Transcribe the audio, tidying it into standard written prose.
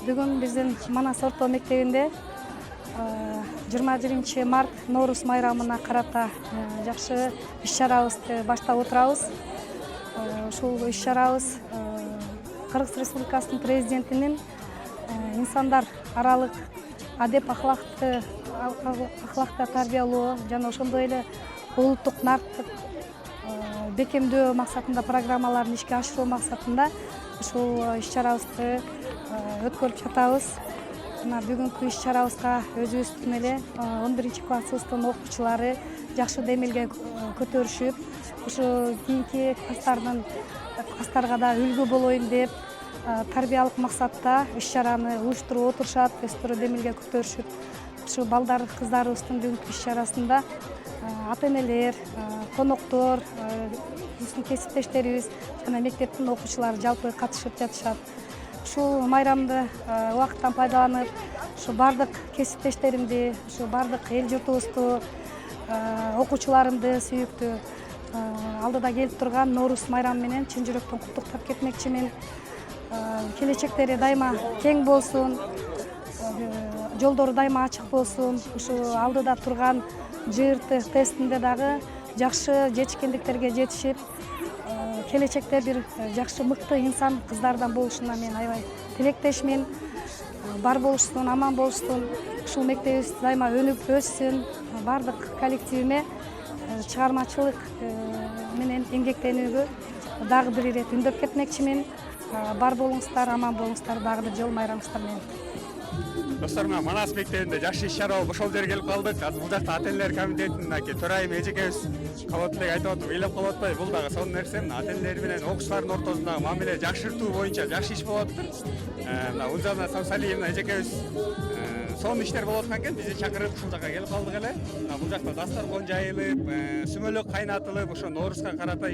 Бүгүн биздин Манас орто мектебинде 21 март Ноорус майрамына карата жакшы иш-чарабызды баштап отурабыз. Ушул иш-чарабыз Кыргыз Республикасынын президентинин инсандар аралык адеп ахлакты тарбиялоо жана ошондой эле улуттук нарктык бекемдөө максатында программаларын ишке ашыруу максатында ушул иш-чарабызды өткөрүп жатабыз. Мына бүгүнкү иш-чарабызга өзүбүздүн эле 11-классыбыздын окуучулары жакшы демилге көтөрүшүп, ушу кийинки класстарга да үлгү болоюн деп тарбиялык максатта иш-чараны уюштуруп отурушат, өздөрү демилге көтөрүшүп. Ушу балдар, кыздарыбыздын бүгүнкү иш-чарасында ата-энелер, коноктор, биздин кесиптештерибиз жана мектептин окуучулары жалпы катышып жатышат. Ушул майрамды убакыттан пайдаланып, ушу бардык кесиптештеримди, ушу бардык эл журтубузду, окуучуларымды сүйүктүү алдыда келип турган Ноорус майрамы менен чын жүрөктөн куттуктап кетмекчимин. Келечектери дайыма кең болсун, жолдору дайыма ачык болсун. Ушу алдыда турган ЖРТ тестинде дагы жакшы жетишкендиктерге жетишип, келечекте бир жакшы мыкты инсан кыздардан болушуна мен аябай тилектешмин. Бар болушсун, аман болушсун. Ушул мектебибиз дайыма өнүп өссүн. Бардык коллективиме чыгармачылык менен эмгектенүүгө дагы бир ирет үндөп кетмекчимин. Бар болуңуздар, аман болуңуздар, дагы бир жолу майрамыңыздар менен. Достор, Манас мектебинде жакшы иш-чара болуп ошол жерге келип калдык. Азыр бул жакта ата-энелер комитетинин төрайым эжекебиз кабат эле айтып атып, ыйлап калып атпайбы? Бул дагы сонун нерсе. Ата-энелер менен окуучулардын ортосундагы мамиле жакшыртуу боюнча жакшы иш болуп атыптыр. Мына Унжана Савсалиевна эжекебиз сонун иштер болуп аткан экен, бизди чакырып ушул жакка келип калдык эле. Бул жакта дасторкон жайылып, сүмөлөк кайнатылып, ошо Нооруска карата